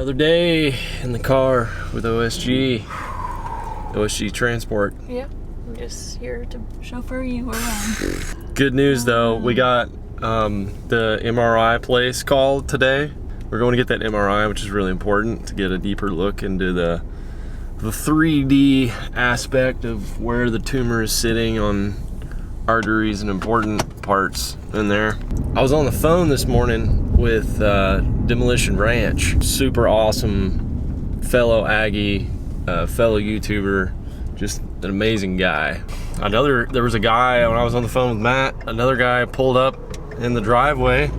Another day in the car with OSG Transport. Yep, I'm just here to chauffeur you around. Good news though, we got the MRI place called today. We're going to get that MRI, which is really important to get a deeper look into the 3D aspect of where the tumor is sitting on arteries and important parts in there. I was on the phone this morning with Demolition Ranch. Super awesome fellow Aggie, fellow YouTuber, just an amazing guy. There was a guy, when I was on the phone with Matt, another guy pulled up in the driveway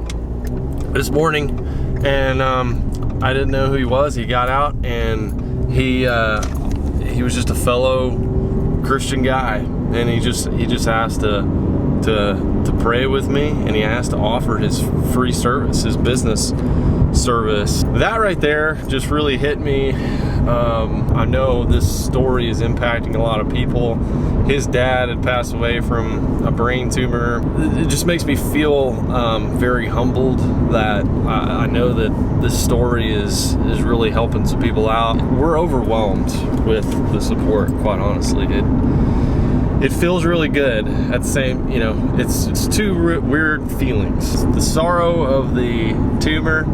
this morning, and I didn't know who he was. He got out, and he was just a fellow Christian guy, and he just asked to pray with me, and he asked to offer his free service, his business service. That right there just really hit me. I know this story is impacting a lot of people. His dad had passed away from a brain tumor. It just makes me feel very humbled that I know that this story is really helping some people out. We're overwhelmed with the support, quite honestly. It feels really good. At the same, it's two weird feelings. The sorrow of the tumor,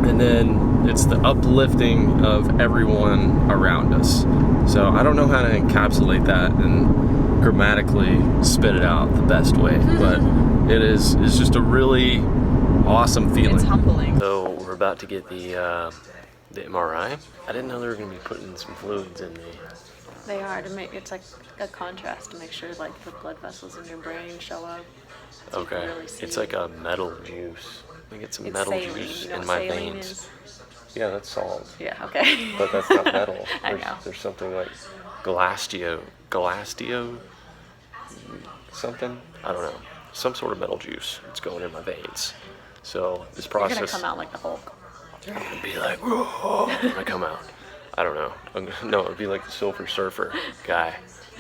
and then it's the uplifting of everyone around us. So I don't know how to encapsulate that and grammatically spit it out the best way, but it's just a really awesome feeling. It's humbling. So we're about to get the MRI. I didn't know they were going to be putting some fluids in me. They are, to make it's like a contrast to make sure like the blood vessels in your brain show up. So Okay, really it's like a metal juice. I get some metal saline. juice You know in what my saline veins. is? Yeah, that's salt. Yeah, okay. But that's not metal. I know. There's something like galastio, something? I don't know. Some sort of metal juice. It's going in my veins. So this You're process. gonna come out like the Hulk. I'm gonna be like, whoa, when I come out. I don't know. No, it'd be like the Silver Surfer guy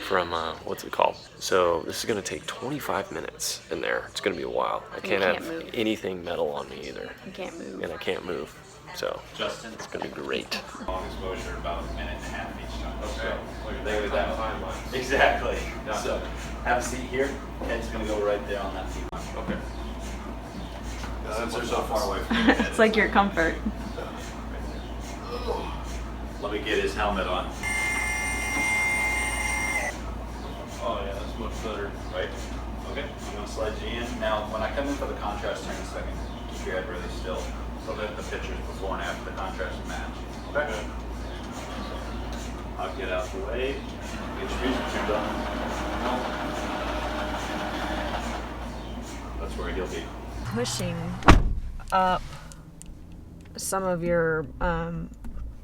from, what's it called? So this is gonna take 25 minutes in there. It's gonna be a while. I can't have move. anything metal on me either. You can't move. And I can't move. So Justin, it's gonna be great. long exposure, about a minute and a half each time. Okay. So they would that timeline. Exactly. So have a seat here. Head's gonna go right there on that seat. Okay. Since they're so far away from you. It's like your comfort. Let me get his helmet on. Oh yeah, that's much better. Right? Okay. I'm gonna slide you in. Now, when I come in for the contrast here in a second, keep your head really still so that the pictures before and after the contrast match. Okay? I'll get out the way. Get your music turned on. That's where he'll be. Pushing up some of your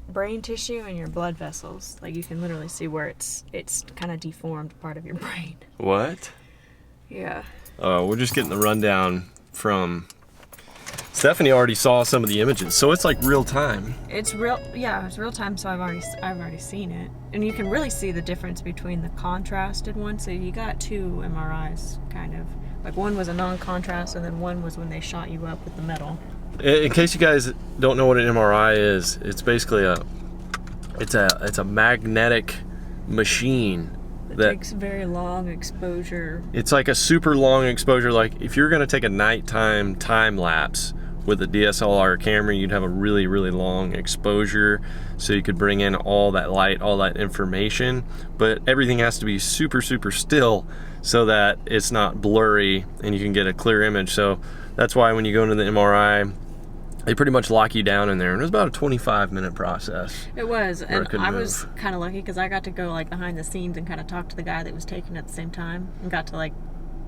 brain tissue and your blood vessels. Like you can literally see where it's kind of deformed part of your brain. What? Yeah. We're just getting the rundown from Stephanie. Already saw some of the images, so it's like real time. It's real time, so I've already seen it. And you can really see the difference between the contrasted one. So you got two MRIs kind of. Like one was a non-contrast and then one was when they shot you up with the metal. In case you guys don't know what an MRI is, it's basically it's a magnetic machine It that takes very long exposure. it's like a super long exposure. Like if you're gonna take a nighttime time lapse with a DSLR camera, you'd have a really, really long exposure so you could bring in all that light, all that information, but everything has to be super, super still so that it's not blurry and you can get a clear image. So that's why when you go into the MRI, they pretty much lock you down in there, and it was about a 25-minute process. It was, and I was move. kind of lucky because I got to go like behind the scenes and kind of talk to the guy that was taking it at the same time, and got to like,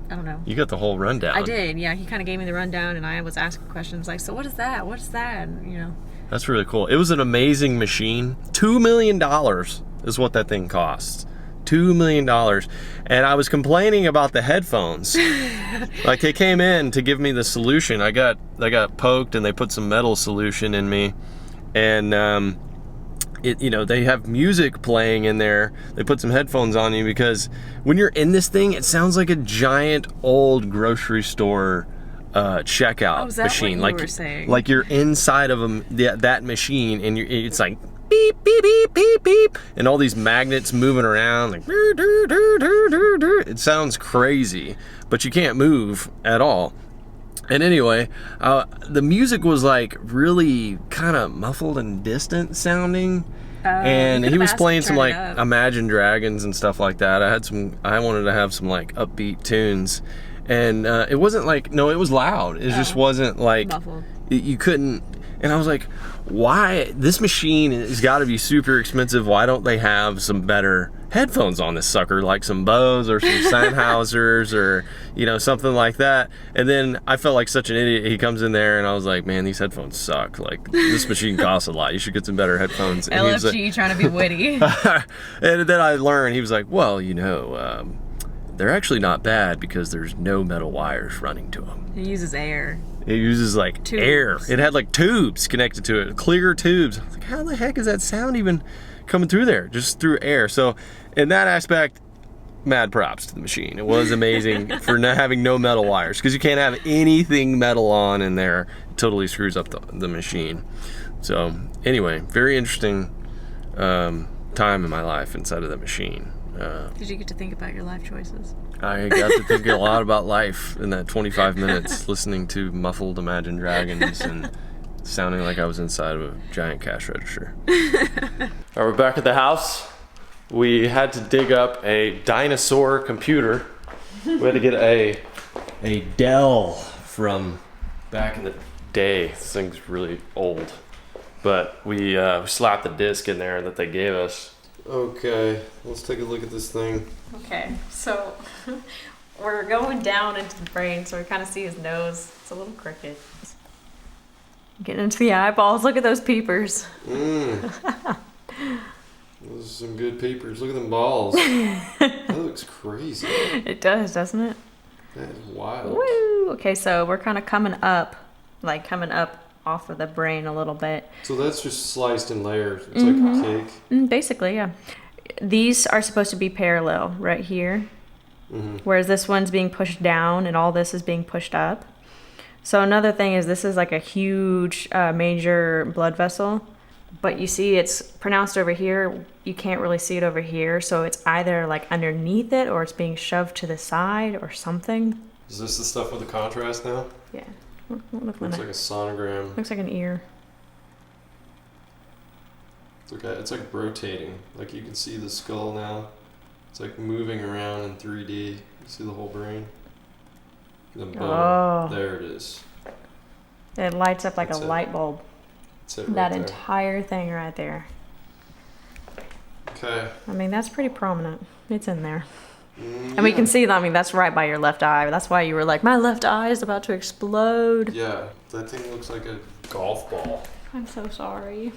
I don't know. You got the whole rundown. I did, yeah. He kind of gave me the rundown, and I was asking questions like, "So what is that? What is that?" And, That's really cool. It was an amazing machine. $2 million is what that thing costs. $2 million. And I was complaining about the headphones. Like they came in to give me the solution. I got poked and they put some metal solution in me. And they have music playing in there. They put some headphones on you because when you're in this thing, it sounds like a giant old grocery store checkout Oh, is that machine. what you Like, were saying? like you're inside of that machine, and it's like beep beep beep beep beep, and all these magnets moving around. Like it sounds crazy, but you can't move at all. And anyway, the music was like really kind of muffled and distant sounding. And he was playing some like Imagine Dragons and stuff like that. I wanted to have some like upbeat tunes, and it wasn't like, no, it was loud. It just wasn't like muffled. You couldn't. And I was like, why? This machine has got to be super expensive. Why don't they have some better headphones on this sucker, like some Bose or some Sennheisers or, you know, something like that? And then I felt like such an idiot. He comes in there and I was like, man, these headphones suck. Like, this machine costs a lot. You should get some better headphones. And LFG like, trying to be witty. and then I learned, he was like, well, you know, they're actually not bad because there's no metal wires running to them. He uses air. It uses like Tubes. air. It had like tubes connected to it, clear tubes. I was like, how the heck is that sound even coming through there? Just through air. So in that aspect, mad props to the machine. It was amazing for not having no metal wires, because you can't have anything metal on in there. It totally screws up the machine. So anyway, very interesting time in my life inside of the machine. Did you get to think about your life choices? I got to think a lot about life in that 25 minutes, listening to muffled Imagine Dragons and sounding like I was inside of a giant cash register. All right, we're back at the house. We had to dig up a dinosaur computer. We had to get a Dell from back in the day. This thing's really old. But we slapped the disc in there that they gave us. Okay, let's take a look at this thing. Okay, so we're going down into the brain, so we kind of see his nose. It's a little crooked. Getting into the eyeballs. Look at those peepers. Those are some good peepers. Look at them balls. That looks crazy. It does, doesn't it? That is wild. Woo! Okay, so we're kind of coming up off of the brain a little bit. So that's just sliced in layers. It's like a cake. Basically, yeah. These are supposed to be parallel right here, whereas this one's being pushed down and all this is being pushed up. So another thing is this is like a huge major blood vessel, but you see it's pronounced over here. You can't really see it over here, so it's either like underneath it or it's being shoved to the side or something. Is this the stuff with the contrast now? Yeah. Looks like a sonogram. Looks like an ear. It's like rotating. Like you can see the skull now. It's like moving around in 3D. You see the whole brain. The bone. Oh. There it is. It lights up like That's a it. light bulb. That's it right That there. entire thing right there. Okay. I mean, that's pretty prominent. It's in there. And And we can see that. I mean, that's right by your left eye. That's why you were like, my left eye is about to explode. Yeah, that thing looks like a golf ball. I'm so sorry.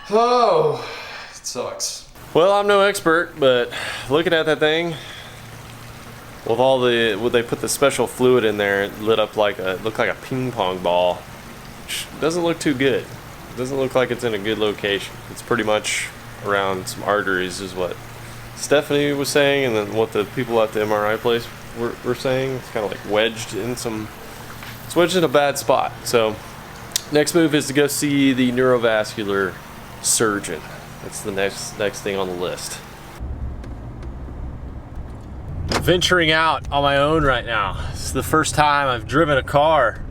Oh, it sucks. Well, I'm no expert, but looking at that thing, with all the, when they put the special fluid in there, it looked like a ping pong ball, which doesn't look too good. It doesn't look like it's in a good location. It's pretty much around some arteries is what Stephanie was saying, and then what the people at the MRI place were saying. It's kind of like wedged in a bad spot. So next move is to go see the neurovascular surgeon. That's the next thing on the list. Venturing out on my own right now. It's the first time I've driven a car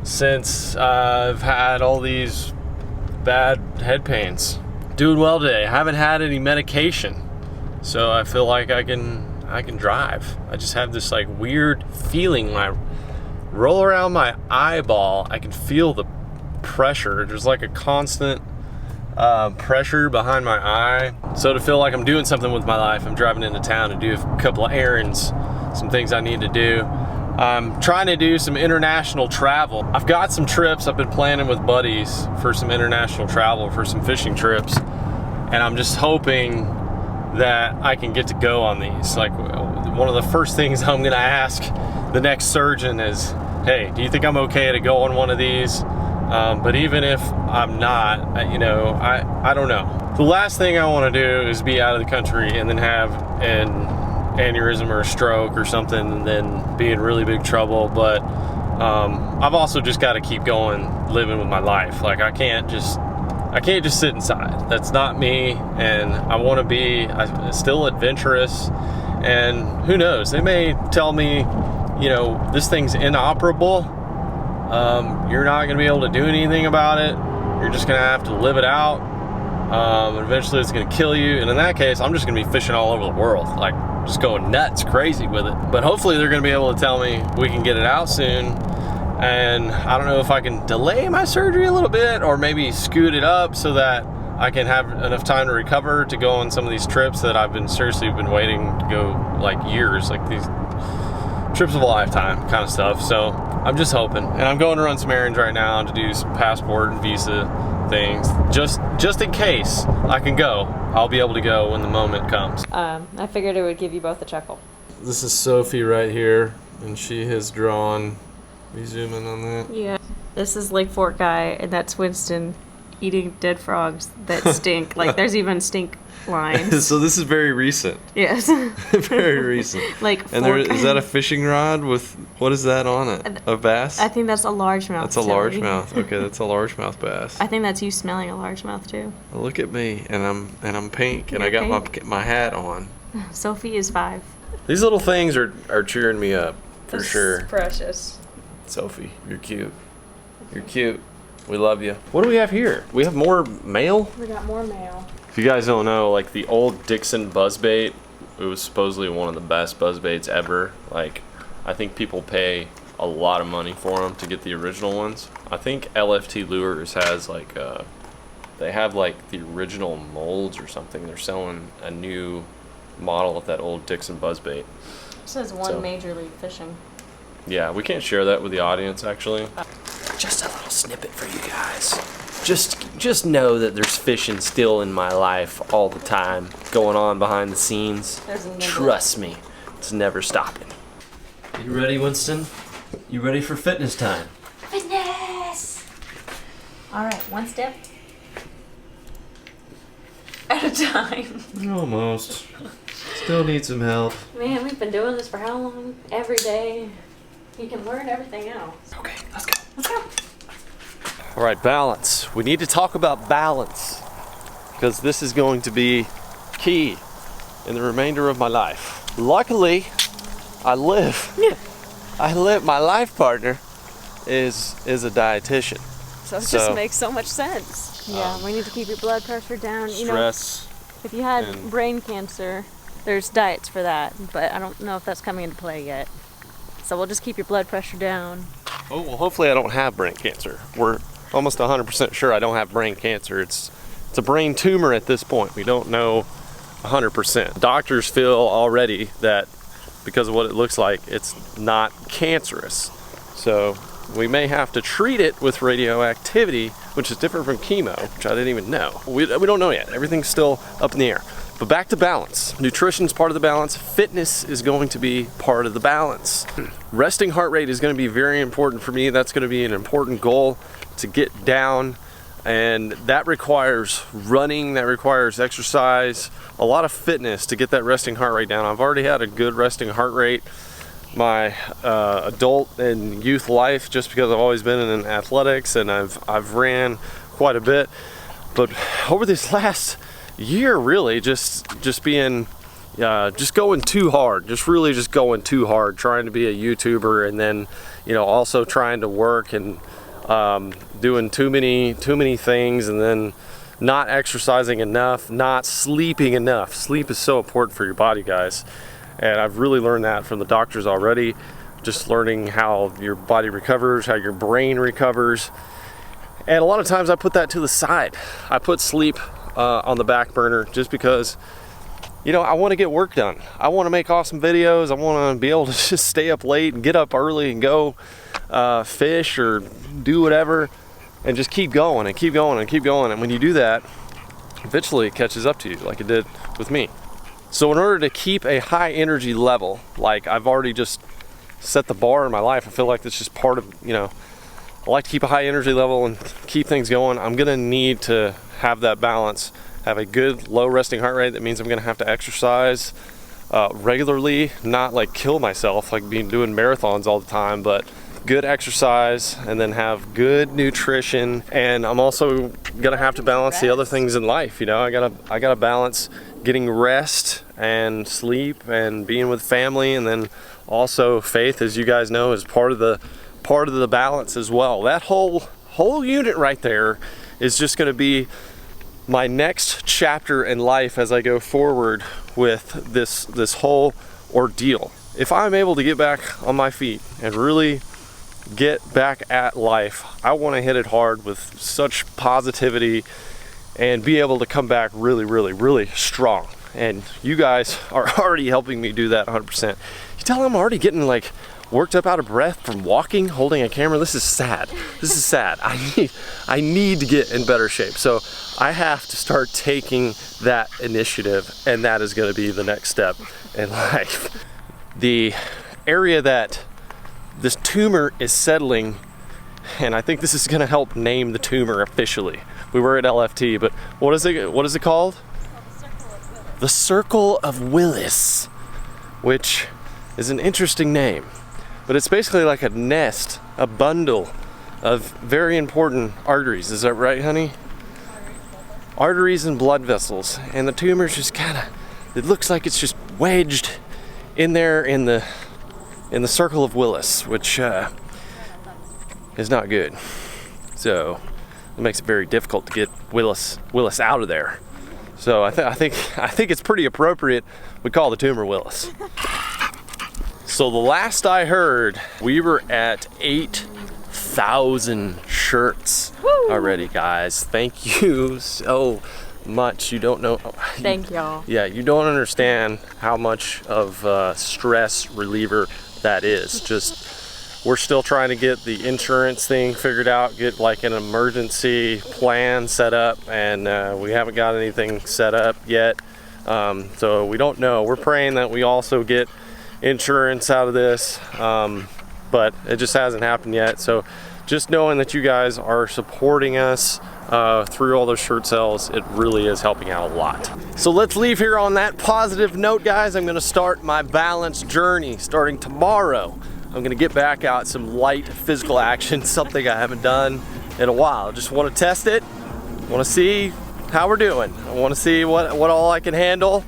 since I've had all these bad head pains. Doing well today. I haven't had any medication, so I feel like I can drive. I just have this like weird feeling when I roll around my eyeball, I can feel the pressure. There's like a constant pressure behind my eye. So to feel like I'm doing something with my life, I'm driving into town to do a couple of errands, some things I need to do. I'm trying to do some international travel. I've got some trips I've been planning with buddies for some international travel, for some fishing trips, and I'm just hoping that I can get to go on these. Like, one of the first things I'm gonna ask the next surgeon is, hey, do you think I'm okay to go on one of these? But even if I'm not, I don't know. The last thing I want to do is be out of the country and then have an aneurysm or a stroke or something and then be in really big trouble. But I've also just got to keep going, living with my life. Like I can't just sit inside. That's not me, and I want to be still adventurous. And who knows, they may tell me, you know, this thing's inoperable. You're not going to be able to do anything about it. You're just going to have to live it out. Eventually it's going to kill you. And in that case, I'm just going to be fishing all over the world, like just going nuts, crazy with it. But hopefully they're going to be able to tell me we can get it out soon. And I don't know if I can delay my surgery a little bit or maybe scoot it up so that I can have enough time to recover to go on some of these trips that I've been waiting to go like years, like these trips of a lifetime kind of stuff. So I'm just hoping, and I'm going to run some errands right now to do some passport and visa things, just in case I can go. I'll be able to go when the moment comes. I figured it would give you both a chuckle. This is Sophie right here, and she has drawn. We zoom in on that. Yeah. This is Lakeforkguy, and that's Winston eating dead frogs that stink. Like there's even stink lines. So this is very recent. Yes. Very recent. Like and is that a fishing rod with, what is that on it? A bass? I think that's a largemouth. That's a largemouth. Okay, that's a largemouth bass. I think that's you smelling a largemouth too. Well, look at me, and I'm pink, and You're I got pink. my hat on. Sophie is 5. These little things are cheering me up for sure. Precious. Sophie, you're cute. You're cute. We love you. What do we have here? We have more mail? We got more mail. If you guys don't know, like the old Dixon buzzbait, it was supposedly one of the best buzzbaits ever. Like, I think people pay a lot of money for them to get the original ones. I think LFT Lures has like, they have like the original molds or something. They're selling a new model of that old Dixon buzzbait. It says one Major League Fishing. Yeah, we can't share that with the audience actually. Just a little snippet for you guys. Just know that there's fishing still in my life all the time, going on behind the scenes. Trust me, it's never stopping. You ready, Winston? You ready for fitness time? Fitness! Alright, one step at a time. Almost. Still need some help. Man, we've been doing this for how long? Every day. You can learn everything else. Okay, let's go. Let's go. All right, balance. We need to talk about balance because this is going to be key in the remainder of my life. Luckily, my life partner is a dietitian. So it just makes so much sense. Yeah, we need to keep your blood pressure down. You know, Stress. if you had brain cancer, there's diets for that, but I don't know if that's coming into play yet. So we'll just keep your blood pressure down. Oh, well, hopefully I don't have brain cancer. We're almost 100% sure I don't have brain cancer. It's a brain tumor at this point. We don't know 100%. Doctors feel already that because of what it looks like, it's not cancerous. So we may have to treat it with radioactivity, which is different from chemo, which I didn't even know. We don't know yet. Everything's still up in the air. But back to balance. Nutrition's part of the balance. Fitness is going to be part of the balance. Resting heart rate is going to be very important for me. That's going to be an important goal to get down. And that requires running, that requires exercise, a lot of fitness to get that resting heart rate down. I've already had a good resting heart rate my adult and youth life just because I've always been in athletics and I've ran quite a bit. But over this last year, really just going too hard, just going too hard, trying to be a YouTuber, and then also trying to work and doing too many things, and then not exercising enough, not sleeping enough. Sleep is so important for your body, guys, and I've really learned that from the doctors already, just learning how your body recovers, how your brain recovers. And a lot of times I put that to the side. I put sleep on the back burner just because I want to get work done. I want to make awesome videos. I want to be able to just stay up late and get up early and go fish or do whatever and just keep going and keep going and keep going. And when you do that, eventually it catches up to you like it did with me. So in order to keep a high energy level, like I've already just set the bar in my life, I feel like that's just part of, I like to keep a high energy level and keep things going. I'm gonna need to have that balance, have a good low resting heart rate. That means I'm gonna have to exercise regularly, not like kill myself, like doing marathons all the time, but good exercise and then have good nutrition. And I'm also gonna have to balance the other things in life. You know, I gotta balance getting rest and sleep and being with family, and then also faith, as you guys know, is part of the balance as well. That whole unit right there is just gonna be my next chapter in life as I go forward with this whole ordeal. If I'm able to get back on my feet and really get back at life, I want to hit it hard with such positivity and be able to come back really, really, really strong. And you guys are already helping me do that 100%. You tell I'm already getting like worked up out of breath from walking, holding a camera. This is sad. This is sad. I need to get in better shape. So I have to start taking that initiative, and that is going to be the next step in life. The area that this tumor is settling, and I think this is going to help name the tumor officially. We were at LFT, but what is it called? The Circle of Willis, which is an interesting name. But it's basically like a nest, a bundle of very important arteries. Is that right, honey? Arteries and blood vessels. And the tumor's just it looks like it's just wedged in there in the Circle of Willis, which is not good. So it makes it very difficult to get Willis out of there. So I think it's pretty appropriate we call the tumor Willis. So the last I heard, we were at 8,000 shirts already, guys. Thank you so much. You don't know. Thank y'all. Yeah, you don't understand how much of a stress reliever that is. Just, we're still trying to get the insurance thing figured out, get like an emergency plan set up, and we haven't got anything set up yet. So we don't know. We're praying that we also get insurance out of this, but it just hasn't happened yet. So just knowing that you guys are supporting us through all those shirt sales, it really is helping out a lot. So let's leave here on that positive note, guys. I'm gonna start my balance journey starting tomorrow. I'm gonna get back out some light physical action, something I haven't done in a while. I just wanna test it, wanna see how we're doing. I wanna see what all I can handle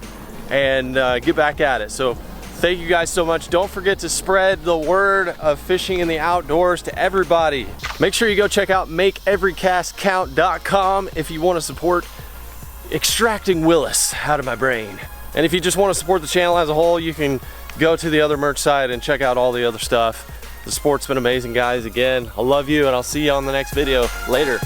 and get back at it. So thank you guys so much. Don't forget to spread the word of fishing in the outdoors to everybody. Make sure you go check out makeeverycastcount.com if you want to support extracting Willis out of my brain. And if you just want to support the channel as a whole, you can go to the other merch site and check out all the other stuff. The support's been amazing, guys. Again, I love you, and I'll see you on the next video. Later.